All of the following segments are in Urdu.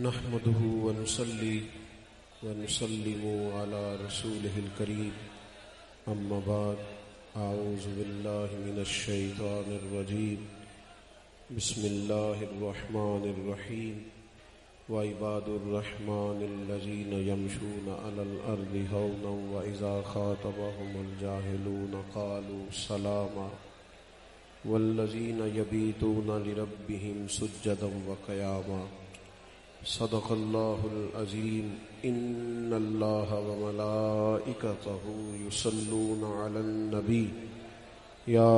نحمده ونصلي ونسلم على رسوله الكريم اما بعد اعوذ بالله من الشيطان الرجيم بسم الله الرحمن الرحيم وعباد الرحمن الذين يمشون على الارض هونا واذا خاطبهم الجاهلون قالوا سلاما والذين يبيتون لربهم سجدا وقياما صدق الله العظيم ان الله وملائكته يصلون على النبي يا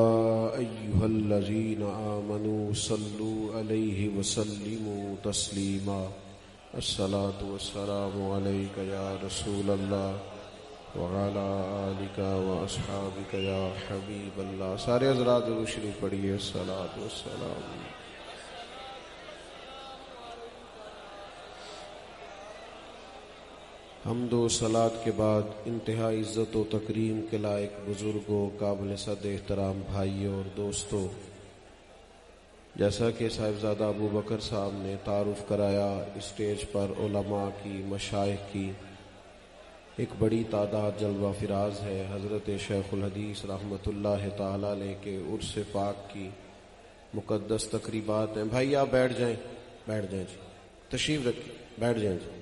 ايها الذين آمنوا صلوا عليه وسلموا تسليما الصلاة والسلام عليك يا رسول الله وعلى آلك واصحابك يا حبيب الله. سارے حضرات درود شریف پڑھیے. الصلاة والسلام. حمد و صلات کے بعد انتہائی عزت و تکریم کے لائق بزرگوں، قابل صد احترام بھائیوں اور دوستوں، جیسا کہ صاحبزادہ ابو بکر صاحب نے تعارف کرایا، اسٹیج پر علماء کی، مشائخ کی ایک بڑی تعداد جلوہ فراز ہے. حضرت شیخ الحدیث رحمۃ اللہ تعالی علیہ کے عرس پاک کی مقدس تقریبات ہیں. بھائی آپ بیٹھ جائیں جی، تشریف رکھیں، بیٹھ جائیں جی،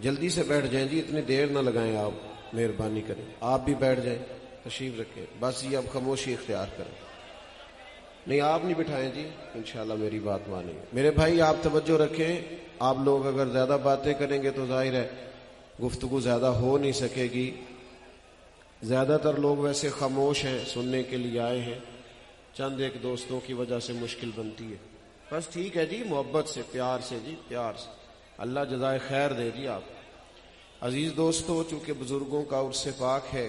جلدی سے بیٹھ جائیں جی، اتنی دیر نہ لگائیں، آپ مہربانی کریں. آپ بھی بیٹھ جائیں، تشریف رکھیں، بس یہ اب خاموشی اختیار کریں. نہیں آپ نہیں بٹھائیں جی، انشاءاللہ میری بات مانیں. میرے بھائی آپ توجہ رکھیں. آپ لوگ اگر زیادہ باتیں کریں گے تو ظاہر ہے گفتگو زیادہ ہو نہیں سکے گی. زیادہ تر لوگ ویسے خاموش ہیں، سننے کے لیے آئے ہیں، چند ایک دوستوں کی وجہ سے مشکل بنتی ہے. بس ٹھیک ہے جی، محبت سے، پیار سے جی، پیار سے، اللہ جزائے خیر دے جی. آپ عزیز دوستو، چونکہ بزرگوں کا عرس پاک ہے،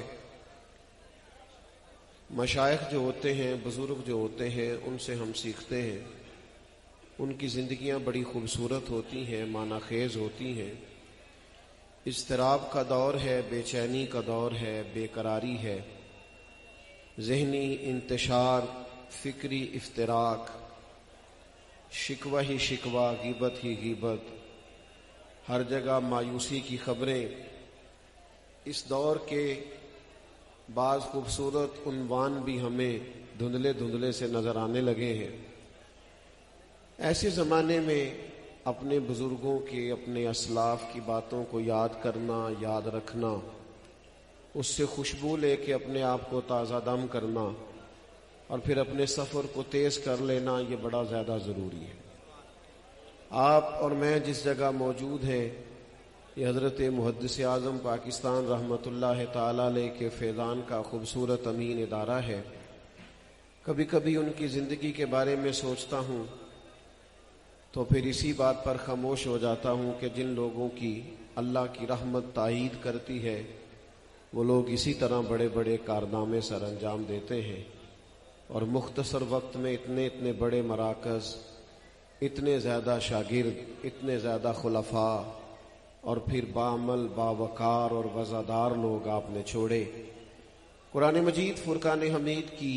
مشائخ جو ہوتے ہیں، بزرگ جو ہوتے ہیں، ان سے ہم سیکھتے ہیں. ان کی زندگیاں بڑی خوبصورت ہوتی ہیں، معنی خیز ہوتی ہیں. اضطراب کا دور ہے، بے چینی کا دور ہے، بے قراری ہے، ذہنی انتشار، فکری افتراق، شکوہ ہی شکوہ، غیبت ہی غیبت، ہر جگہ مایوسی کی خبریں. اس دور کے بعض خوبصورت عنوان بھی ہمیں دھندلے دھندلے سے نظر آنے لگے ہیں. ایسے زمانے میں اپنے بزرگوں کے، اپنے اسلاف کی باتوں کو یاد کرنا، یاد رکھنا، اس سے خوشبو لے کے اپنے آپ کو تازہ دم کرنا اور پھر اپنے سفر کو تیز کر لینا، یہ بڑا زیادہ ضروری ہے. آپ اور میں جس جگہ موجود ہیں، یہ حضرت محدث اعظم پاکستان رحمۃ اللہ تعالی علیہ کے فیضان کا خوبصورت امین ادارہ ہے. کبھی کبھی ان کی زندگی کے بارے میں سوچتا ہوں تو پھر اسی بات پر خاموش ہو جاتا ہوں کہ جن لوگوں کی اللہ کی رحمت تائید کرتی ہے، وہ لوگ اسی طرح بڑے بڑے کارنامے سر انجام دیتے ہیں اور مختصر وقت میں اتنے بڑے مراکز، اتنے زیادہ شاگرد، اتنے زیادہ خلفاء اور پھر باعمل، باوقار اور وزادار لوگ آپ نے چھوڑے. قرآن مجید فرقان حمید کی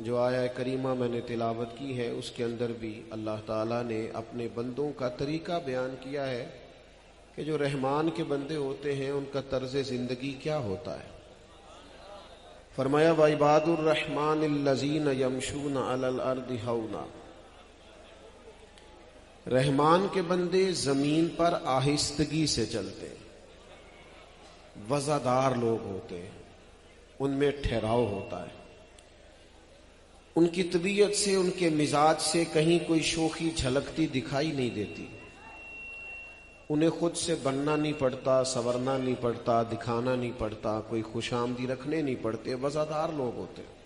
جو آیہ کریمہ میں نے تلاوت کی ہے، اس کے اندر بھی اللہ تعالیٰ نے اپنے بندوں کا طریقہ بیان کیا ہے کہ جو رحمان کے بندے ہوتے ہیں ان کا طرز زندگی کیا ہوتا ہے. فرمایا وَعِبَادُ الرَّحْمَنِ الَّذِينَ يَمْشُونَ عَلَى الْأَرْضِ هَوْنًا. رحمان کے بندے زمین پر آہستگی سے چلتے ہیں، وزادار لوگ ہوتے ہیں، ان میں ٹھہراؤ ہوتا ہے. ان کی طبیعت سے، ان کے مزاج سے کہیں کوئی شوخی جھلکتی دکھائی نہیں دیتی. انہیں خود سے بننا نہیں پڑتا، سنورنا نہیں پڑتا، دکھانا نہیں پڑتا، کوئی خوش آمدی رکھنے نہیں پڑتے، وزادار لوگ ہوتے ہیں.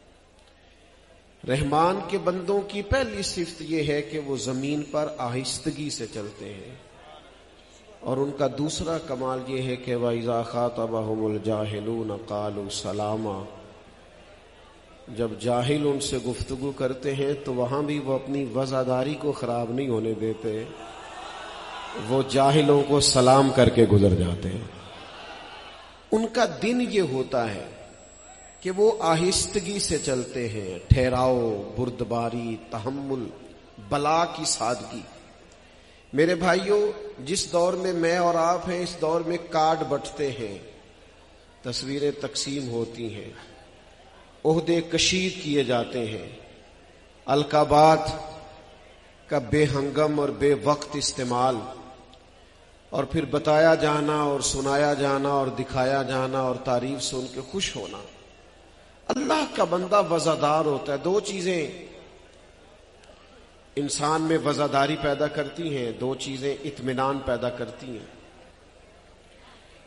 رحمان کے بندوں کی پہلی صفت یہ ہے کہ وہ زمین پر آہستگی سے چلتے ہیں، اور ان کا دوسرا کمال یہ ہے کہ وَإِذَا خَاطَبَهُمُ الْجَاهِلُونَ قَالُوا سَلَامًا. جب جاہل ان سے گفتگو کرتے ہیں تو وہاں بھی وہ اپنی وزاداری کو خراب نہیں ہونے دیتے، وہ جاہلوں کو سلام کر کے گزر جاتے ہیں. ان کا دن یہ ہوتا ہے کہ وہ آہستگی سے چلتے ہیں، ٹھہراؤ، بردباری، تحمل، بلا کی سادگی. میرے بھائیوں، جس دور میں میں اور آپ ہیں، اس دور میں کارڈ بٹتے ہیں، تصویریں تقسیم ہوتی ہیں، عہدے کشید کیے جاتے ہیں، القابات کا بے ہنگم اور بے وقت استعمال، اور پھر بتایا جانا اور سنایا جانا اور دکھایا جانا اور تعریف سن کے خوش ہونا۔ اللہ کا بندہ وزادار ہوتا ہے۔ دو چیزیں انسان میں وزاداری پیدا کرتی ہیں، دو چیزیں اطمینان پیدا کرتی ہیں۔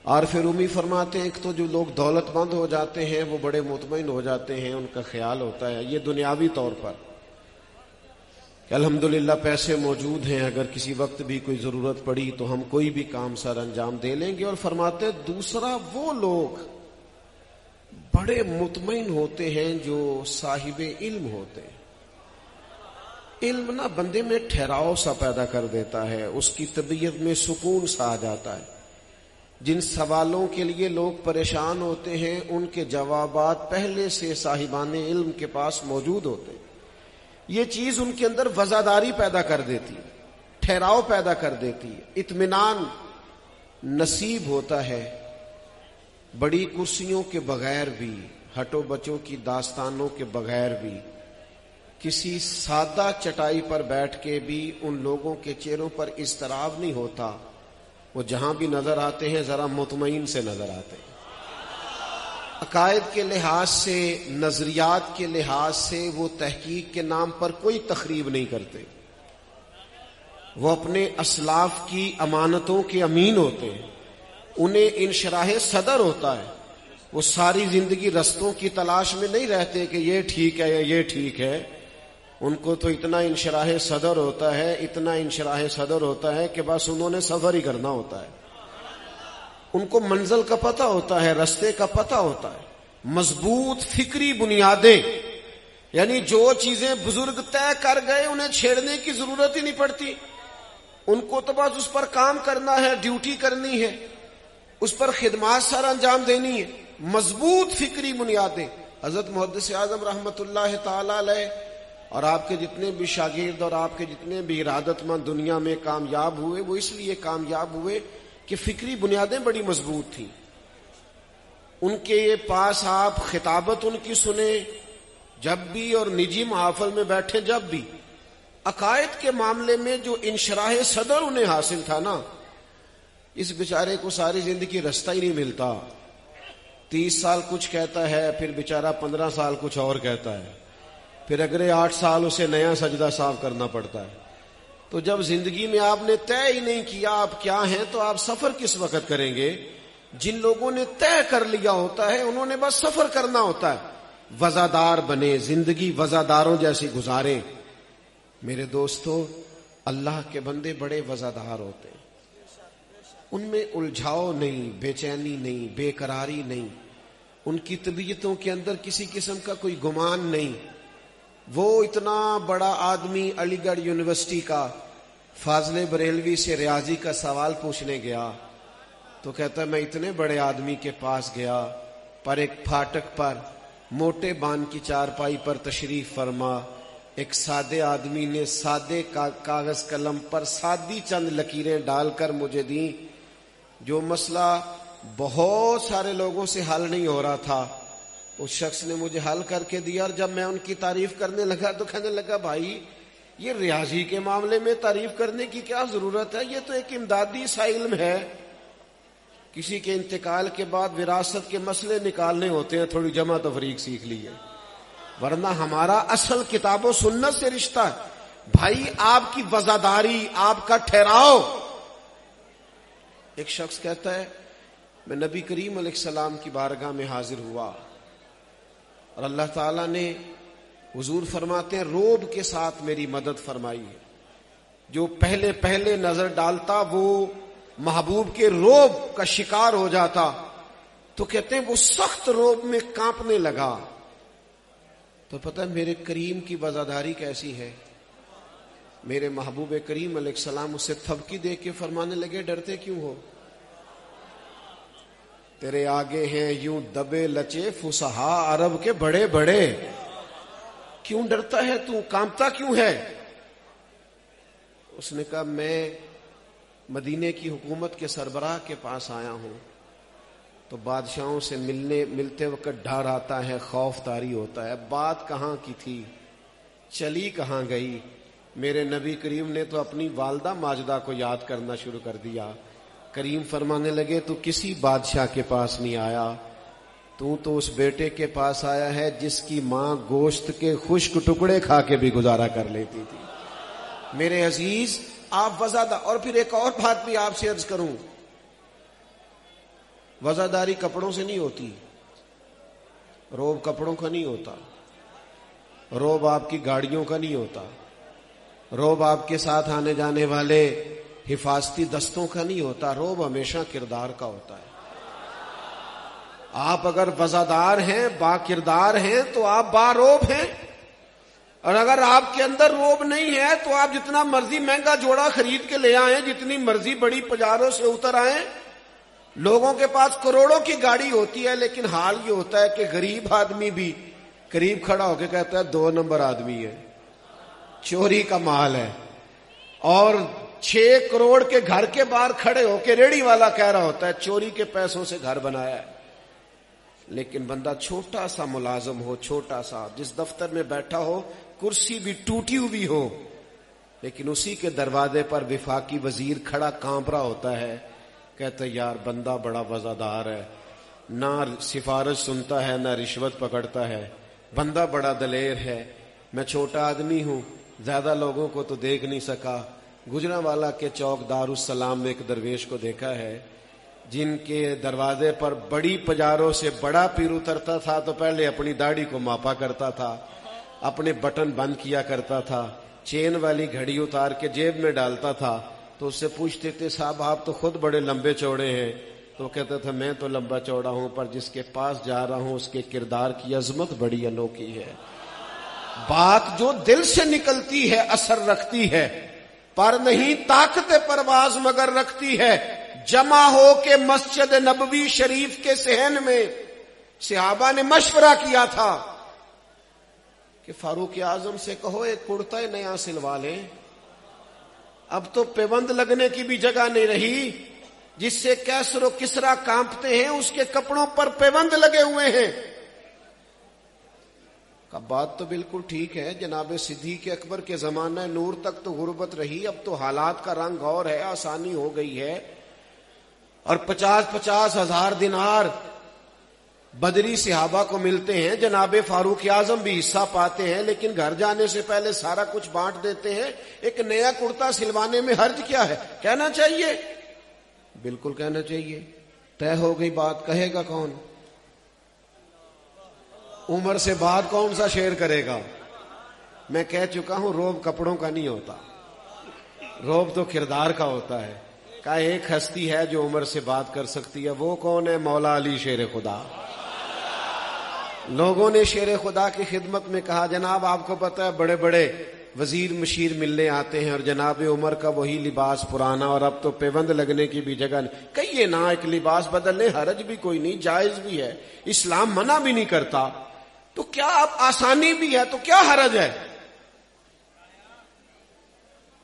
عارف رومی فرماتے ہیں، ایک تو جو لوگ دولت مند ہو جاتے ہیں وہ بڑے مطمئن ہو جاتے ہیں، ان کا خیال ہوتا ہے یہ دنیاوی طور پر کہ الحمدللہ پیسے موجود ہیں، اگر کسی وقت بھی کوئی ضرورت پڑی تو ہم کوئی بھی کام سر انجام دے لیں گے۔ اور فرماتے ہیں دوسرا وہ لوگ بڑے مطمئن ہوتے ہیں جو صاحب علم ہوتے ہیں۔ علم نہ بندے میں ٹھہراؤ سا پیدا کر دیتا ہے، اس کی طبیعت میں سکون سا آ جاتا ہے۔ جن سوالوں کے لیے لوگ پریشان ہوتے ہیں ان کے جوابات پہلے سے صاحبان علم کے پاس موجود ہوتے ہیں۔ یہ چیز ان کے اندر وزاداری پیدا کر دیتی ہے، ٹھہراؤ پیدا کر دیتی ہے، اطمینان نصیب ہوتا ہے۔ بڑی کرسیوں کے بغیر بھی، ہٹو بچوں کی داستانوں کے بغیر بھی، کسی سادہ چٹائی پر بیٹھ کے بھی ان لوگوں کے چہروں پر اضطراب نہیں ہوتا، وہ جہاں بھی نظر آتے ہیں ذرا مطمئن سے نظر آتے ہیں۔ عقائد کے لحاظ سے، نظریات کے لحاظ سے وہ تحقیق کے نام پر کوئی تخریب نہیں کرتے، وہ اپنے اسلاف کی امانتوں کے امین ہوتے ہیں، انہیں انشراح صدر ہوتا ہے، وہ ساری زندگی رستوں کی تلاش میں نہیں رہتے کہ یہ ٹھیک ہے یا یہ ٹھیک ہے، ان کو تو اتنا انشراح صدر ہوتا ہے، اتنا انشراح صدر ہوتا ہے کہ بس انہوں نے سفر ہی کرنا ہوتا ہے، ان کو منزل کا پتہ ہوتا ہے، رستے کا پتہ ہوتا ہے۔ مضبوط فکری بنیادیں، یعنی جو چیزیں بزرگ طے کر گئے انہیں چھیڑنے کی ضرورت ہی نہیں پڑتی، ان کو تو بس اس پر کام کرنا ہے، ڈیوٹی کرنی ہے، اس پر خدمات سر انجام دینی ہے۔ مضبوط فکری بنیادیں۔ حضرت محدث اعظم رحمت اللہ تعالی علیہ اور آپ کے جتنے بھی شاگرد اور آپ کے جتنے بھی ارادت مند دنیا میں کامیاب ہوئے، وہ اس لیے کامیاب ہوئے کہ فکری بنیادیں بڑی مضبوط تھیں۔ ان کے پاس آپ خطابت ان کی سنیں جب بھی، اور نجی محافل میں بیٹھے جب بھی، عقائد کے معاملے میں جو انشراح صدر انہیں حاصل تھا نا، اس بیچارے کو ساری زندگی رستہ ہی نہیں ملتا۔ 30 سال کچھ کہتا ہے، پھر بیچارہ 15 سال کچھ اور کہتا ہے، پھر اگلے 8 سال اسے نیا سجدہ صاف کرنا پڑتا ہے۔ تو جب زندگی میں آپ نے طے ہی نہیں کیا آپ کیا ہیں، تو آپ سفر کس وقت کریں گے؟ جن لوگوں نے طے کر لیا ہوتا ہے انہوں نے بس سفر کرنا ہوتا ہے۔ وزادار بنے، زندگی وزاداروں جیسی گزاریں۔ میرے دوستو، اللہ کے بندے بڑے وزادار ہوتے ہیں، ان میں الجھاؤ نہیں، بے چینی نہیں، بے قراری نہیں، ان کی طبیعتوں کے اندر کسی قسم کا کوئی گمان نہیں۔ وہ اتنا بڑا آدمی علی گڑھ یونیورسٹی کا فاضل بریلوی سے ریاضی کا سوال پوچھنے گیا تو کہتا ہے میں اتنے بڑے آدمی کے پاس گیا، پر ایک پھاٹک پر موٹے بان کی چارپائی پر تشریف فرما، ایک سادے آدمی نے سادے کاغذ قلم پر سادی چند لکیریں ڈال کر مجھے دیں، جو مسئلہ بہت سارے لوگوں سے حل نہیں ہو رہا تھا اس شخص نے مجھے حل کر کے دیا۔ اور جب میں ان کی تعریف کرنے لگا تو کہنے لگا بھائی یہ ریاضی کے معاملے میں تعریف کرنے کی کیا ضرورت ہے، یہ تو ایک امدادی سا علم ہے، کسی کے انتقال کے بعد وراثت کے مسئلے نکالنے ہوتے ہیں، تھوڑی جمع تفریق سیکھ لیے، ورنہ ہمارا اصل کتاب و سنت سے رشتہ ہے۔ بھائی آپ کی وزاداری، آپ کا ٹھہراؤ۔ ایک شخص کہتا ہے میں نبی کریم علیہ السلام کی بارگاہ میں حاضر ہوا اور اللہ تعالیٰ نے، حضور فرماتے ہیں، روب کے ساتھ میری مدد فرمائی ہے۔ جو پہلے نظر ڈالتا وہ محبوب کے روب کا شکار ہو جاتا، تو کہتے ہیں وہ سخت روب میں کانپنے لگا۔ تو پتہ ہے میرے کریم کی وزاداری کیسی ہے؟ میرے محبوب کریم علیہ السلام اسے تھپکی دے کے فرمانے لگے ڈرتے کیوں ہو؟ تیرے آگے ہیں یوں دبے لچے فصحا عرب کے بڑے بڑے، کیوں ڈرتا ہے تو، کانپتا کیوں ہے؟ اس نے کہا میں مدینے کی حکومت کے سربراہ کے پاس آیا ہوں تو بادشاہوں سے ملتے وقت ڈر آتا ہے، خوف طاری ہوتا ہے، بات کہاں کی تھی، چلی کہاں گئی۔ میرے نبی کریم نے تو اپنی والدہ ماجدہ کو یاد کرنا شروع کر دیا۔ کریم فرمانے لگے تو کسی بادشاہ کے پاس نہیں آیا، تو اس بیٹے کے پاس آیا ہے جس کی ماں گوشت کے خشک ٹکڑے کھا کے بھی گزارا کر لیتی تھی۔ میرے عزیز، آپ وزادار، اور پھر ایک اور بات بھی آپ سے عرض کروں، وزاداری کپڑوں سے نہیں ہوتی، روب کپڑوں کا نہیں ہوتا، روب آپ کی گاڑیوں کا نہیں ہوتا، روب آپ کے ساتھ آنے جانے والے حفاظتی دستوں کا نہیں ہوتا، روب ہمیشہ کردار کا ہوتا ہے۔ آپ اگر وزادار ہیں، با کردار ہیں تو آپ با روب ہیں، اور اگر آپ کے اندر روب نہیں ہے تو آپ جتنا مرضی مہنگا جوڑا خرید کے لے آئیں، جتنی مرضی بڑی پجاروں سے اتر آئیں، لوگوں کے پاس کروڑوں کی گاڑی ہوتی ہے، لیکن حال یہ ہوتا ہے کہ غریب آدمی بھی قریب کھڑا ہو کے کہتا ہے 2 نمبر آدمی ہے، چوری کا مال ہے، اور 6 کروڑ کے گھر کے باہر کھڑے ہو کے ریڑھی والا کہہ رہا ہوتا ہے چوری کے پیسوں سے گھر بنایا ہے۔ لیکن بندہ چھوٹا سا ملازم ہو، چھوٹا سا، جس دفتر میں بیٹھا ہو کرسی بھی ٹوٹی ہوئی ہو، لیکن اسی کے دروازے پر وفاقی وزیر کھڑا کانپ رہا ہوتا ہے، کہتا ہے یار بندہ بڑا وزادار ہے، نہ سفارش سنتا ہے نہ رشوت پکڑتا ہے، بندہ بڑا دلیر ہے۔ میں چھوٹا آدمی ہوں، زیادہ لوگوں کو تو دیکھ نہیں سکا، گجرانوالا کے چوک دارالسلام میں ایک درویش کو دیکھا ہے جن کے دروازے پر بڑی پجاروں سے بڑا پیر اترتا تھا تو پہلے اپنی داڑھی کو ماپا کرتا تھا، اپنے بٹن بند کیا کرتا تھا، چین والی گھڑی اتار کے جیب میں ڈالتا تھا، تو اس سے پوچھتے تھے صاحب آپ تو خود بڑے لمبے چوڑے ہیں، تو وہ کہتا تھا میں تو لمبا چوڑا ہوں پر جس کے پاس جا رہا ہوں اس کے کردار کی عظمت بڑی انوکھی ہے۔ بات جو دل سے نکلتی ہے اثر رکھتی ہے، پر نہیں طاقت پرواز مگر رکھتی ہے۔ جمع ہو کے مسجد نبوی شریف کے صحن میں صحابہ نے مشورہ کیا تھا کہ فاروق اعظم سے کہو ایک کرتا نیا سلوا لیں، اب تو پیوند لگنے کی بھی جگہ نہیں رہی، جس سے کیسر و کسرا کانپتے ہیں اس کے کپڑوں پر پیوند لگے ہوئے ہیں۔ بات تو بالکل ٹھیک ہے، جناب صدیق اکبر کے زمانہ نور تک تو غربت رہی، اب تو حالات کا رنگ اور ہے، آسانی ہو گئی ہے، اور 50-50 ہزار دینار بدری صحابہ کو ملتے ہیں، جناب فاروق اعظم بھی حصہ پاتے ہیں، لیکن گھر جانے سے پہلے سارا کچھ بانٹ دیتے ہیں۔ ایک نیا کرتا سلوانے میں حرج کیا ہے؟ کہنا چاہیے، بالکل کہنا چاہیے۔ طے ہو گئی بات، کہے گا کون؟ عمر سے بعد کون سا شعر کرے گا؟ میں کہہ چکا ہوں روب کپڑوں کا نہیں ہوتا، روب تو کردار کا ہوتا ہے۔ کہ ایک ہستی ہے جو عمر سے بات کر سکتی ہے، وہ کون ہے؟ مولا علی شیر خدا۔ لوگوں نے شیر خدا کی خدمت میں کہا جناب آپ کو پتہ ہے بڑے بڑے وزیر مشیر ملنے آتے ہیں اور جناب عمر کا وہی لباس پرانا، اور اب تو پیوند لگنے کی بھی جگہ نہیں، کہیے نا ایک لباس بدل لیں، حرج بھی کوئی نہیں، جائز بھی ہے، اسلام منع بھی نہیں کرتا، تو کیا اب آسانی بھی ہے تو کیا حرج ہے؟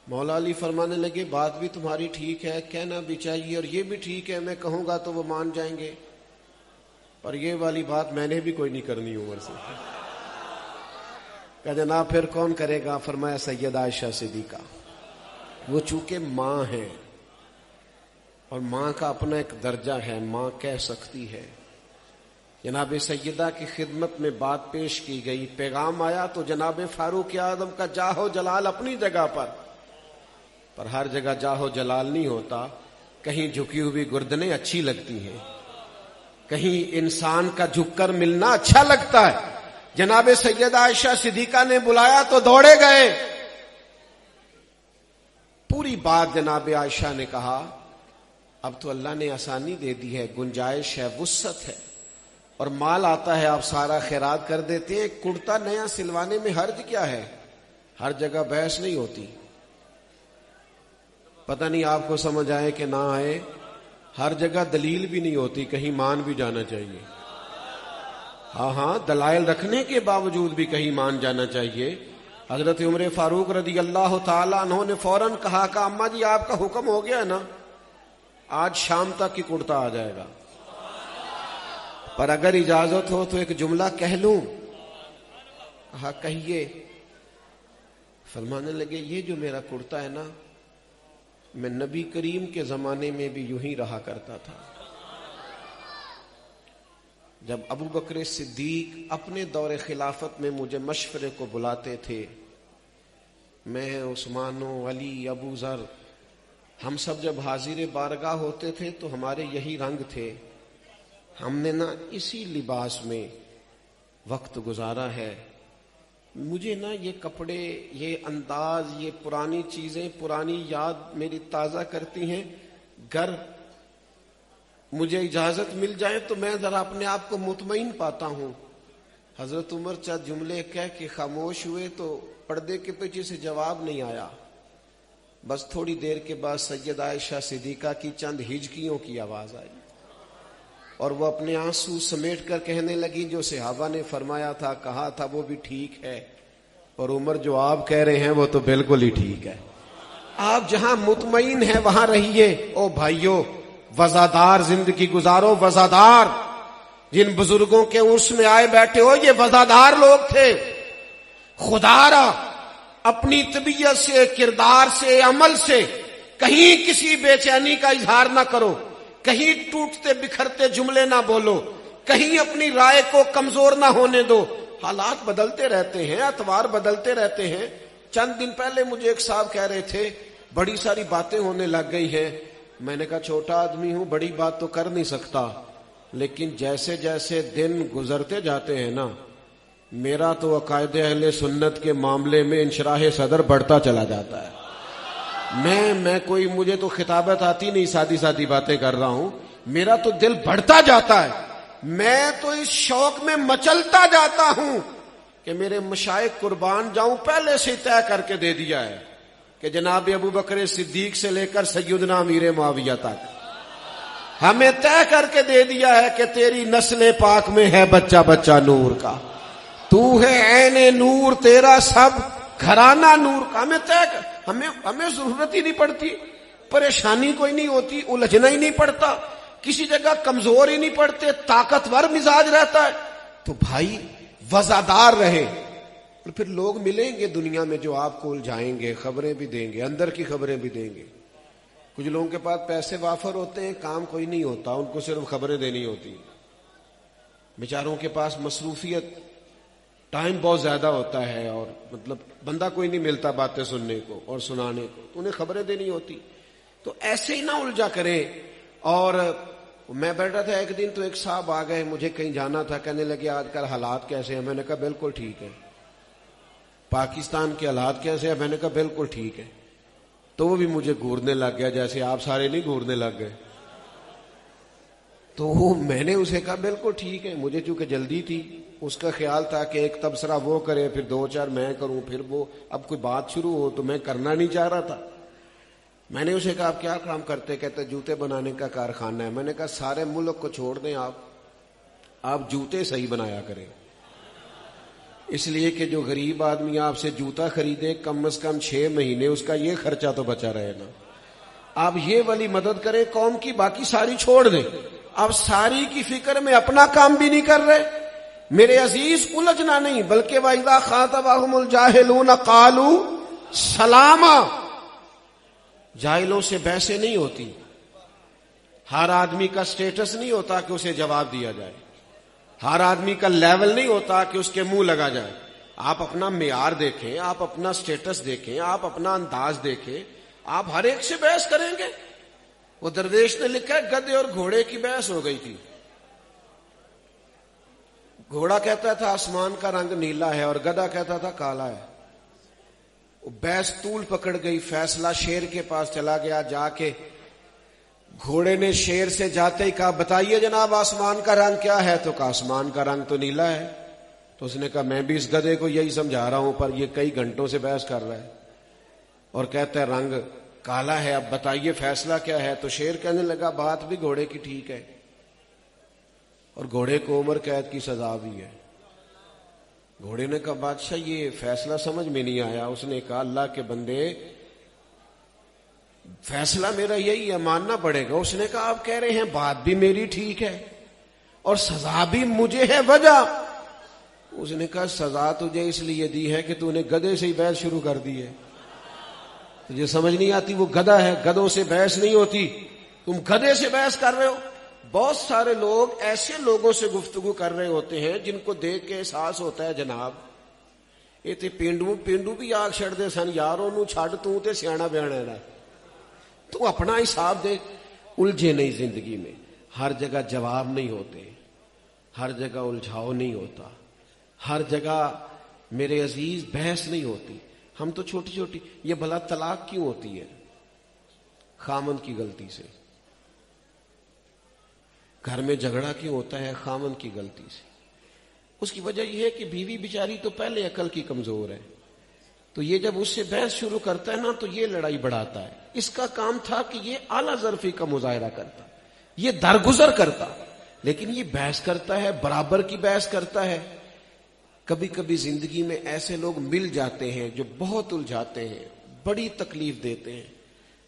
مولا علی فرمانے لگے بات بھی تمہاری ٹھیک ہے، کہنا بھی چاہیے، اور یہ بھی ٹھیک ہے میں کہوں گا تو وہ مان جائیں گے، پر یہ والی بات میں نے بھی کوئی نہیں کرنی عمر سے۔ کہ جناب پھر کون کرے گا؟ فرمایا سیدہ عائشہ صدیقہ، وہ چونکہ ماں ہے اور ماں کا اپنا ایک درجہ ہے، ماں کہہ سکتی ہے۔ جناب سیدہ کی خدمت میں بات پیش کی گئی، پیغام آیا تو جناب فاروق اعظم کا جاہ و جلال اپنی جگہ پر ہر جگہ جاہ و جلال نہیں ہوتا، کہیں جھکی ہوئی گردنیں اچھی لگتی ہیں، کہیں انسان کا جھک کر ملنا اچھا لگتا ہے۔ جناب سیدہ عائشہ صدیقہ نے بلایا تو دوڑے گئے، پوری بات جناب عائشہ نے کہا اب تو اللہ نے آسانی دے دی ہے، گنجائش ہے، وسعت ہے، اور مال آتا ہے، آپ سارا خیرات کر دیتے ہیں، کرتا نیا سلوانے میں حرج کیا ہے؟ ہر جگہ بحث نہیں ہوتی، پتہ نہیں آپ کو سمجھ آئے کہ نہ آئے، ہر جگہ دلیل بھی نہیں ہوتی، کہیں مان بھی جانا چاہیے، ہاں دلائل رکھنے کے باوجود بھی کہیں مان جانا چاہیے۔ حضرت عمر فاروق رضی اللہ تعالیٰ عنہ نے فوراً کہا کہ اماں جی آپ کا حکم ہو گیا نا، آج شام تک کی کرتا آ جائے گا، پر اگر اجازت ہو تو ایک جملہ کہہ لوں؟ کہا کہیے۔ فرمانے لگے یہ جو میرا کرتا ہے نا، میں نبی کریم کے زمانے میں بھی یوں ہی رہا کرتا تھا۔ جب ابو بکر صدیق اپنے دور خلافت میں مجھے مشورے کو بلاتے تھے، میں، عثمان و علی، ابو ذر، ہم سب جب حاضر بارگاہ ہوتے تھے تو ہمارے یہی رنگ تھے، ہم نے نا اسی لباس میں وقت گزارا ہے۔ مجھے نا یہ کپڑے، یہ انداز، یہ پرانی چیزیں، پرانی یاد میری تازہ کرتی ہیں۔ گر مجھے اجازت مل جائے تو میں ذرا اپنے آپ کو مطمئن پاتا ہوں۔ حضرت عمر چند جملے کہہ کے خاموش ہوئے تو پردے کے پیچھے سے جواب نہیں آیا۔ بس تھوڑی دیر کے بعد سیدہ عائشہ صدیقہ کی چند ہجکیوں کی آواز آئی اور وہ اپنے آنسو سمیٹ کر کہنے لگی جو صحابہ نے فرمایا تھا، کہا تھا، وہ بھی ٹھیک ہے، اور عمر جو آپ کہہ رہے ہیں وہ تو بالکل ہی ٹھیک ہے۔ آپ جہاں مطمئن ہیں وہاں رہیے۔ او بھائیو، وزادار زندگی گزارو، وزادار۔ جن بزرگوں کے عرس میں آئے بیٹھے ہو، یہ وزادار لوگ تھے۔ خدا را اپنی طبیعت سے، کردار سے، عمل سے کہیں کسی بے چینی کا اظہار نہ کرو، کہیں ٹوٹتے بکھرتے جملے نہ بولو، کہیں اپنی رائے کو کمزور نہ ہونے دو۔ حالات بدلتے رہتے ہیں، اطوار بدلتے رہتے ہیں۔ چند دن پہلے مجھے ایک صاحب کہہ رہے تھے بڑی ساری باتیں ہونے لگ گئی ہیں۔ میں نے کہا چھوٹا آدمی ہوں، بڑی بات تو کر نہیں سکتا، لیکن جیسے جیسے دن گزرتے جاتے ہیں نا، میرا تو عقائد اہل سنت کے معاملے میں انشراح صدر بڑھتا چلا جاتا ہے۔ میں کوئی، مجھے تو خطابت آتی نہیں، سادی سادی باتیں کر رہا ہوں، میرا تو دل بڑھتا جاتا ہے۔ میں تو اس شوق میں مچلتا جاتا ہوں کہ میرے مشائخ قربان جاؤں، پہلے سے طے کر کے دے دیا ہے کہ جناب ابو بکر صدیق سے لے کر سیدنا امیر معاویہ تک ہمیں طے کر کے دے دیا ہے کہ تیری نسل پاک میں ہے بچہ بچہ نور کا، تو ہے عین نور، تیرا سب گھرانہ نور کا۔ ہمیں طے کر، ہمیں ضرورت ہی نہیں پڑتی، پریشانی کوئی نہیں ہوتی، الجھنا ہی نہیں پڑتا، کسی جگہ کمزور ہی نہیں پڑتے، طاقتور مزاج رہتا ہے۔ تو بھائی وزادار رہے، اور پھر لوگ ملیں گے دنیا میں جو آپ کو الجھائیں گے، خبریں بھی دیں گے، اندر کی خبریں بھی دیں گے۔ کچھ لوگوں کے پاس پیسے وافر ہوتے ہیں، کام کوئی نہیں ہوتا، ان کو صرف خبریں دینی ہوتی۔ بیچاروں کے پاس مصروفیت، ٹائم بہت زیادہ ہوتا ہے، اور مطلب بندہ کوئی نہیں ملتا باتیں سننے کو اور سنانے کو، تو انہیں خبریں دینی ہوتی۔ تو ایسے ہی نہ الجھا کریں۔ اور میں بیٹھا تھا ایک دن تو ایک صاحب آ گئے، مجھے کہیں جانا تھا، کہنے لگے آج کل حالات کیسے ہیں؟ میں نے کہا بالکل ٹھیک ہے۔ پاکستان کے حالات کیسے ہیں؟ میں نے کہا بالکل ٹھیک ہے۔ تو وہ بھی مجھے گھورنے لگ گیا، جیسے آپ سارے نہیں گھورنے لگ گئے۔ تو میں نے اسے کہا بالکل ٹھیک ہے۔ مجھے چونکہ جلدی تھی، اس کا خیال تھا کہ ایک تبصرہ وہ کرے، پھر دو چار میں کروں، پھر وہ، اب کوئی بات شروع ہو تو میں کرنا نہیں چاہ رہا تھا۔ میں نے اسے کہا آپ کیا کام کرتے؟ کہتے جوتے بنانے کا کارخانہ ہے۔ میں نے کہا سارے ملک کو چھوڑ دیں، آپ جوتے صحیح بنایا کریں، اس لیے کہ جو غریب آدمی آپ سے جوتا خریدے کم از کم 6 مہینے اس کا یہ خرچہ تو بچا رہے نا۔ آپ یہ والی مدد کریں قوم کی، باقی ساری چھوڑ دیں۔ آپ ساری کی فکر میں اپنا کام بھی نہیں کر رہے۔ میرے عزیز الجھنا نہیں، بلکہ وَإِذَا خَاطَبَهُمُ الْجَاهِلُونَ قَالُوا سَلَامًا۔ جاہلوں سے بحثیں نہیں ہوتی۔ ہر آدمی کا سٹیٹس نہیں ہوتا کہ اسے جواب دیا جائے، ہر آدمی کا لیول نہیں ہوتا کہ اس کے منہ لگا جائے۔ آپ اپنا معیار دیکھیں، آپ اپنا سٹیٹس دیکھیں، آپ اپنا انداز دیکھیں، آپ ہر ایک سے بحث کریں گے۔ وہ درویش نے لکھا ہے گدھے اور گھوڑے کی بحث ہو گئی تھی۔ گھوڑا کہتا تھا آسمان کا رنگ نیلا ہے اور گدھا کہتا تھا کالا ہے۔ بحث طول پکڑ گئی، فیصلہ شیر کے پاس چلا گیا۔ جا کے گھوڑے نے شیر سے جاتے ہی کہا بتائیے جناب آسمان کا رنگ کیا ہے؟ تو کہا آسمان کا رنگ تو نیلا ہے۔ تو اس نے کہا میں بھی اس گدھے کو یہی سمجھا رہا ہوں، پر یہ کئی گھنٹوں سے بحث کر رہا ہے اور کہتا ہے رنگ کالا ہے، اب بتائیے فیصلہ کیا ہے؟ تو شیر کہنے لگا بات بھی گھوڑے کی ٹھیک ہے، اور گھوڑے کو عمر قید کی سزا بھی ہے۔ گھوڑے نے کہا بادشاہ یہ فیصلہ سمجھ میں نہیں آیا. اس نے کہا اللہ کے بندے فیصلہ میرا یہی ہے, ماننا پڑے گا. اس نے کہا آپ کہہ رہے ہیں بات بھی میری ٹھیک ہے اور سزا بھی مجھے ہے, وجہ؟ اس نے کہا سزا تجھے اس لیے دی ہے کہ تو نے گدھے سے ہی بحث شروع کر دی ہے. تجھے سمجھ نہیں آتی, وہ گدھا ہے, گدھوں سے بحث نہیں ہوتی, تم گدھے سے بحث کر رہے ہو. بہت سارے لوگ ایسے لوگوں سے گفتگو کر رہے ہوتے ہیں جن کو دیکھ کے احساس ہوتا ہے جناب یہ تے پینڈو بھی آگ چھڑ دے سن یاروں نو چھڑ تو تے سیاںا بیانا ہے. تو اپنا حساب دے. الجھے نہیں زندگی میں, ہر جگہ جواب نہیں ہوتے, ہر جگہ الجھاؤ نہیں ہوتا, ہر جگہ میرے عزیز بحث نہیں ہوتی. ہم تو چھوٹی چھوٹی, یہ بھلا طلاق کیوں ہوتی ہے؟ خامند کی غلطی سے. گھر میں جھگڑا کیوں ہوتا ہے؟ خامند کی غلطی سے. اس کی وجہ یہ ہے کہ بیوی بیچاری تو پہلے عقل کی کمزور ہے, تو یہ جب اس سے بحث شروع کرتا ہے نا تو یہ لڑائی بڑھاتا ہے. اس کا کام تھا کہ یہ اعلیٰ ظرفی کا مظاہرہ کرتا, یہ درگزر کرتا, لیکن یہ بحث کرتا ہے, برابر کی بحث کرتا ہے. کبھی کبھی زندگی میں ایسے لوگ مل جاتے ہیں جو بہت الجھاتے ہیں, بڑی تکلیف دیتے ہیں,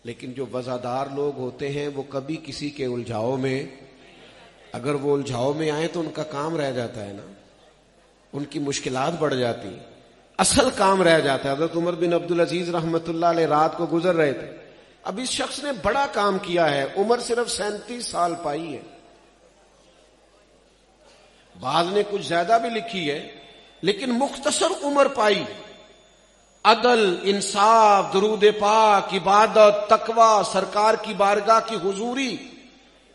لیکن جو وفادار لوگ ہوتے ہیں وہ کبھی کسی کے الجھاؤ میں, اگر وہ الجھاؤ میں آئے تو ان کا کام رہ جاتا ہے نا, ان کی مشکلات بڑھ جاتی ہیں, اصل کام رہ جاتا ہے. حضرت عمر بن عبدالعزیز رحمت اللہ علیہ رات کو گزر رہے تھے. اب اس شخص نے بڑا کام کیا ہے, عمر صرف 37 سال پائی ہے. بعض نے کچھ زیادہ بھی لکھی ہے, لیکن مختصر عمر پائی. عدل, انصاف, درود پاک, عبادت, تقوی, سرکار کی بارگاہ کی حضوری,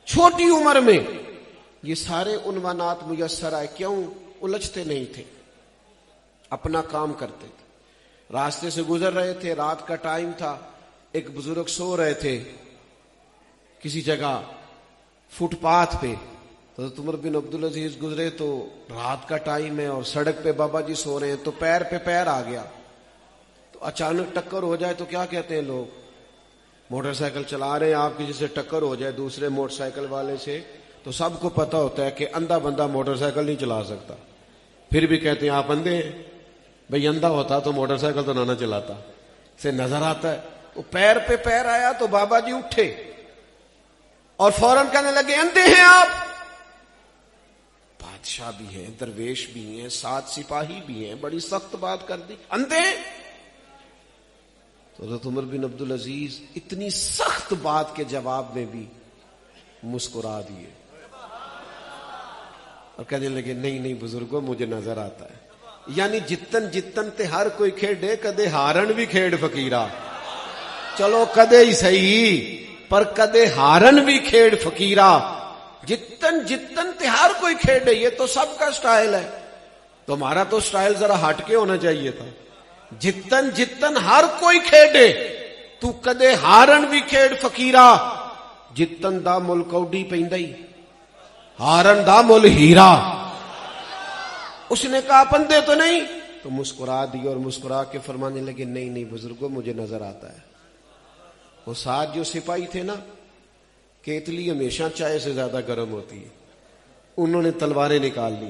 چھوٹی عمر میں یہ سارے عنوانات میسر آئے. کیوں؟ الجھتے نہیں تھے, اپنا کام کرتے تھے. راستے سے گزر رہے تھے, رات کا ٹائم تھا, ایک بزرگ سو رہے تھے کسی جگہ فٹ پاتھ پہ. حضرت عمر بن عبدالعزیز گزرے تو رات کا ٹائم ہے اور سڑک پہ بابا جی سو رہے ہیں, تو پیر پہ پیر آ گیا. تو اچانک ٹکر ہو جائے تو کیا کہتے ہیں لوگ؟ موٹر سائیکل چلا رہے ہیں آپ, کسی سے ٹکر ہو جائے دوسرے موٹر سائیکل والے سے, تو سب کو پتا ہوتا ہے کہ اندھا بندہ موٹر سائیکل نہیں چلا سکتا, پھر بھی کہتے ہیں آپ اندھے ہیں. بھئی اندھا ہوتا تو موٹر سائیکل تو نہ چلاتا, سے نظر آتا ہے. وہ پیر پہ پیر آیا تو بابا جی اٹھے اور فوراً کہنے لگے اندھے ہیں آپ؟ بادشاہ بھی ہیں, درویش بھی ہیں, 7 سپاہی بھی ہیں, بڑی سخت بات کر دی, اندھے. تو حضرت عمر بن عبدالعزیز اتنی سخت بات کے جواب میں بھی مسکرا دیے اور کہنے لگے نہیں بزرگوں مجھے نظر آتا ہے. یعنی جتن تے ہر کوئی کھیڈے, کدے ہارن بھی کھیڈ فقیرہ. چلو کدے ہی صحیح, پر کدے ہارن بھی کھیڈ فقیرہ. جتن تے ہر کوئی کھیڈے, یہ تو سب کا سٹائل ہے. تمہارا تو سٹائل ذرا ہٹ کے ہونا چاہیے تھا. جتن ہر کوئی کھیڈے, تو کدے ہارن بھی کھیڈ فقیرہ. جتن دا مل کوڈی پیندائی, ہارن دا مل ہیرا. اس نے کہا پندے تو نہیں, تو مسکرا دی اور مسکرا کے فرمانے لگے نہیں بزرگوں مجھے نظر آتا ہے. وہ 7 جو سپاہی تھے نا, کیتلی ہمیشہ چائے سے زیادہ گرم ہوتی ہے, انہوں نے تلواریں نکال لی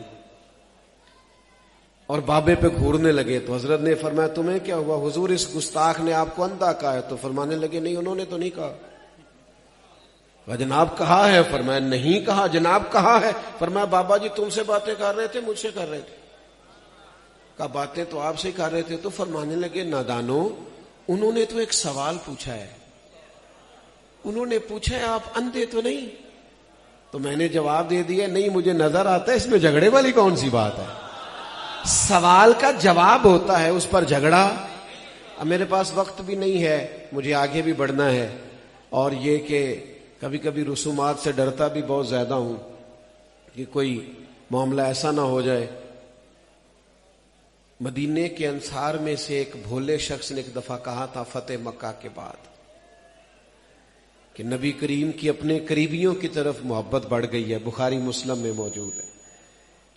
اور بابے پہ گھورنے لگے. تو حضرت نے فرمایا تمہیں کیا ہوا؟ حضور اس گستاخ نے آپ کو اندھا کہا ہے. تو فرمانے لگے نہیں انہوں نے تو نہیں کہا. جناب کہا ہے. فرمایا نہیں کہا. جناب کہا ہے. فرمایا بابا جی تم سے باتیں کر رہے تھے, مجھ سے کر رہے تھے؟ کہا باتیں تو آپ سے کر رہے تھے. تو فرمانے لگے نادانو, انہوں نے تو ایک سوال پوچھا ہے, انہوں نے پوچھا ہے آپ اندھے تو نہیں؟ تو میں نے جواب دے دیا نہیں مجھے نظر آتا ہے. اس میں جھگڑے والی کون سی بات ہے؟ سوال کا جواب ہوتا ہے, اس پر جھگڑا. اب میرے پاس وقت بھی نہیں ہے, مجھے آگے بھی بڑھنا ہے, اور یہ کہ کبھی کبھی رسومات سے ڈرتا بھی بہت زیادہ ہوں کہ کوئی معاملہ ایسا نہ ہو جائے. مدینے کے انصار میں سے ایک بھولے شخص نے ایک دفعہ کہا تھا فتح مکہ کے بعد کہ نبی کریم کی اپنے قریبیوں کی طرف محبت بڑھ گئی ہے. بخاری مسلم میں موجود ہے.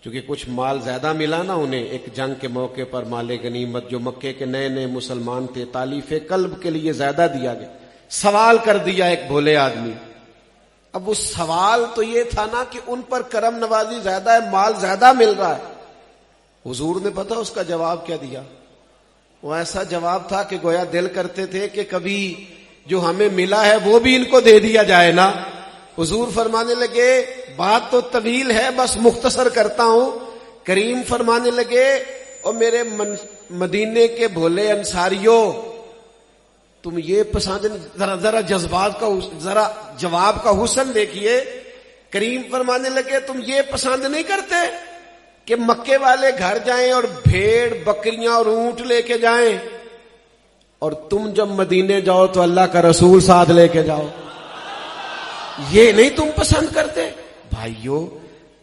چونکہ کچھ مال زیادہ ملا نا انہیں ایک جنگ کے موقع پر, مال غنیمت جو مکے کے نئے مسلمان تھے, تالیف قلب کے لیے زیادہ دیا گیا. سوال کر دیا ایک بھولے آدمی. اب وہ سوال تو یہ تھا نا کہ ان پر کرم نوازی زیادہ ہے, مال زیادہ مل رہا ہے. حضور نے پتہ اس کا جواب کیا دیا؟ وہ ایسا جواب تھا کہ گویا دل کرتے تھے کہ کبھی جو ہمیں ملا ہے وہ بھی ان کو دے دیا جائے نا۔ حضور فرمانے لگے بات تو طویل ہے، بس مختصر کرتا ہوں۔ کریم فرمانے لگے اور میرے مدینے کے بھولے انصاریوں، تم یہ پسند، ذرا جذبات کا، ذرا جواب کا حسن دیکھیے۔ کریم فرمانے لگے تم یہ پسند نہیں کرتے کہ مکے والے گھر جائیں اور بھیڑ بکریاں اور اونٹ لے کے جائیں، اور تم جب مدینے جاؤ تو اللہ کا رسول ساتھ لے کے جاؤ؟ یہ نہیں تم پسند کرتے؟ بھائیو،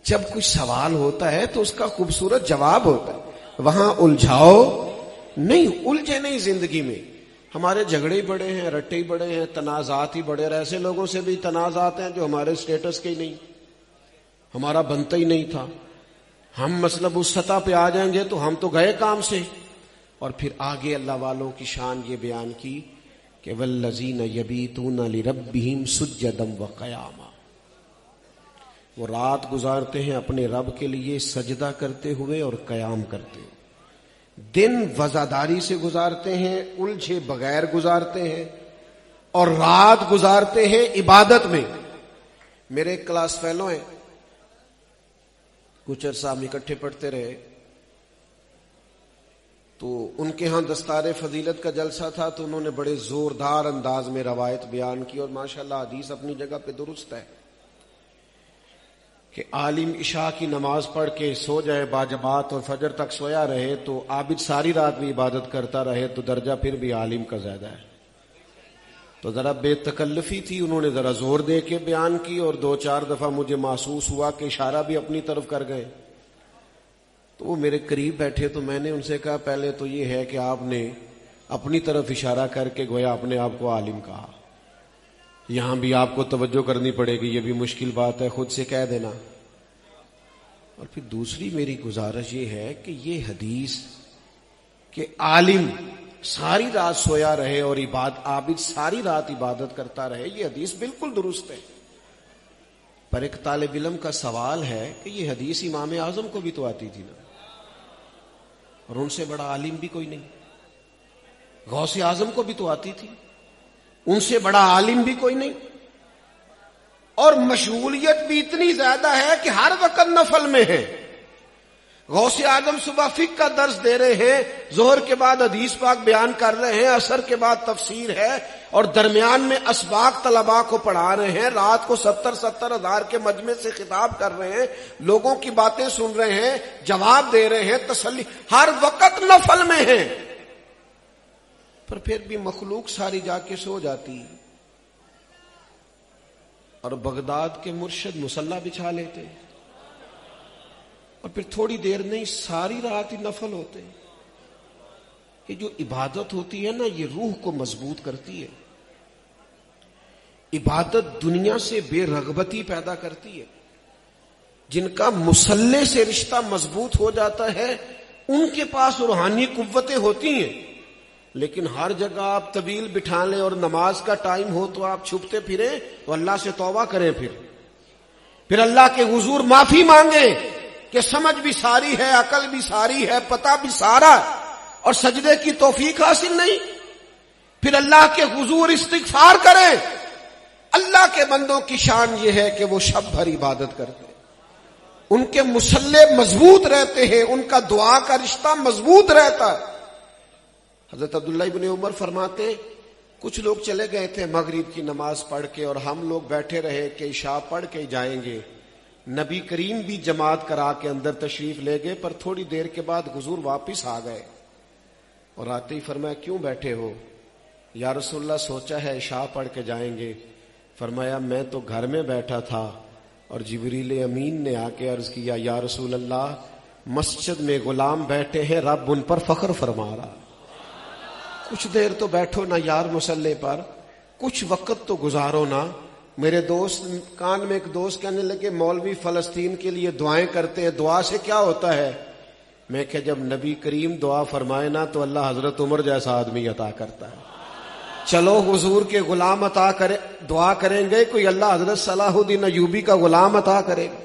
جب کچھ سوال ہوتا ہے تو اس کا خوبصورت جواب ہوتا ہے، وہاں الجھاؤ نہیں، الجھے نہیں۔ زندگی میں ہمارے جھگڑے ہی بڑے ہیں، رٹے ہی بڑے ہیں، تنازعات ہی بڑے، اور ایسے لوگوں سے بھی تنازعات ہیں جو ہمارے سٹیٹس کے ہی نہیں، ہمارا بنتا ہی نہیں تھا۔ ہم مطلب اس سطح پہ آ جائیں گے تو ہم تو گئے کام سے۔ اور پھر آگے اللہ والوں کی شان یہ بیان کی کہ والذین یبیتون لربہم سجدا وقیاما، وہ رات گزارتے ہیں اپنے رب کے لیے سجدہ کرتے ہوئے اور قیام کرتے ہوئے، دن وزاداری سے گزارتے ہیں، الجھے بغیر گزارتے ہیں، اور رات گزارتے ہیں عبادت میں۔ میرے ایک کلاس فیلو ہیں، کچھ عرصہ ہم اکٹھے پڑھتے رہے، تو ان کے ہاں دستار فضیلت کا جلسہ تھا، تو انہوں نے بڑے زوردار انداز میں روایت بیان کی، اور ماشاءاللہ حدیث اپنی جگہ پہ درست ہے کہ عالم عشاء کی نماز پڑھ کے سو جائے باجماعت اور فجر تک سویا رہے، تو عابد ساری رات بھی عبادت کرتا رہے تو درجہ پھر بھی عالم کا زیادہ ہے۔ تو ذرا بے تکلفی تھی، انہوں نے ذرا زور دے کے بیان کی، اور 2-4 دفعہ مجھے محسوس ہوا کہ اشارہ بھی اپنی طرف کر گئے۔ تو وہ میرے قریب بیٹھے، تو میں نے ان سے کہا پہلے تو یہ ہے کہ آپ نے اپنی طرف اشارہ کر کے گویا اپنے آپ کو عالم کہا، یہاں بھی آپ کو توجہ کرنی پڑے گی، یہ بھی مشکل بات ہے، خود سے کہہ دینا۔ اور پھر دوسری میری گزارش یہ ہے کہ یہ حدیث کہ عالم ساری رات سویا رہے اور عابد ساری رات عبادت کرتا رہے، یہ حدیث بالکل درست ہے۔ پر ایک طالب علم کا سوال ہے کہ یہ حدیث امام اعظم کو بھی تو آتی تھی نا، اور ان سے بڑا عالم بھی کوئی نہیں۔ غوث اعظم کو بھی تو آتی تھی، ان سے بڑا عالم بھی کوئی نہیں، اور مشغولیت بھی اتنی زیادہ ہے کہ ہر وقت نفل میں ہے۔ غوث اعظم صبح فقہ کا درس دے رہے ہیں، ظہر کے بعد حدیث پاک بیان کر رہے ہیں، عصر کے بعد تفسیر ہے، اور درمیان میں اسباق طلباء کو پڑھا رہے ہیں، رات کو 70 ہزار کے مجمع سے خطاب کر رہے ہیں، لوگوں کی باتیں سن رہے ہیں، جواب دے رہے ہیں، تسلی، ہر وقت نفل میں ہیں۔ پر پھر بھی مخلوق ساری جا کے سو جاتی، اور بغداد کے مرشد مصلی بچھا لیتے، اور پھر تھوڑی دیر نہیں ساری رات ہی نفل ہوتے۔ یہ جو عبادت ہوتی ہے نا، یہ روح کو مضبوط کرتی ہے۔ عبادت دنیا سے بے رغبتی پیدا کرتی ہے۔ جن کا مصلی سے رشتہ مضبوط ہو جاتا ہے ان کے پاس روحانی قوتیں ہوتی ہیں، لیکن ہر جگہ آپ طویل بٹھا لیں اور نماز کا ٹائم ہو تو آپ چھپتے پھریں، تو اللہ سے توبہ کریں، پھر اللہ کے حضور معافی مانگیں کہ سمجھ بھی ساری ہے، عقل بھی ساری ہے، پتہ بھی سارا، اور سجدے کی توفیق حاصل نہیں، پھر اللہ کے حضور استغفار کریں۔ اللہ کے بندوں کی شان یہ ہے کہ وہ شب بھر عبادت کرتے ہیں، ان کے مصلی مضبوط رہتے ہیں، ان کا دعا کا رشتہ مضبوط رہتا ہے۔ حضرت عبداللہ ابن عمر فرماتے ہیں کچھ لوگ چلے گئے تھے مغرب کی نماز پڑھ کے، اور ہم لوگ بیٹھے رہے کہ عشاء پڑھ کے جائیں گے۔ نبی کریم بھی جماعت کرا کے اندر تشریف لے گئے، پر تھوڑی دیر کے بعد حضور واپس آ گئے، اور آتے ہی فرمایا کیوں بیٹھے ہو؟ یا رسول اللہ سوچا ہے عشاء پڑھ کے جائیں گے۔ فرمایا میں تو گھر میں بیٹھا تھا اور جبریل امین نے آ کے عرض کیا یا رسول اللہ مسجد میں غلام بیٹھے ہیں، رب ان پر فخر فرما رہا، کچھ دیر تو بیٹھو نا یار مصلی پر، کچھ وقت تو گزارو نا۔ میرے دوست کان میں ایک دوست کہنے لگے مولوی فلسطین کے لیے دعائیں کرتے ہیں، دعا سے کیا ہوتا ہے؟ میں کہ جب نبی کریم دعا فرمائے نا تو اللہ حضرت عمر جیسا آدمی عطا کرتا ہے۔ چلو حضور کے غلام عطا کرے، دعا کریں گے، کوئی اللہ حضرت صلاح الدین ایوبی کا غلام عطا کرے گا؟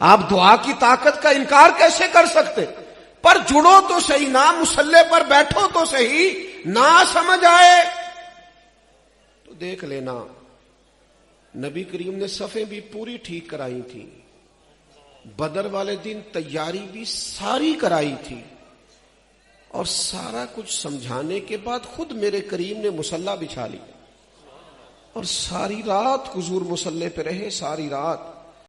آپ دعا کی طاقت کا انکار کیسے کر سکتے؟ پر جڑو تو صحیح نا، مصلے پر بیٹھو تو صحیح، نہ سمجھ آئے تو دیکھ لینا۔ نبی کریم نے صفیں بھی پوری ٹھیک کرائی تھی، بدر والے دن تیاری بھی ساری کرائی تھی، اور سارا کچھ سمجھانے کے بعد خود میرے کریم نے مصلی بچھا لی، اور ساری رات حضور مصلی پہ رہے، ساری رات۔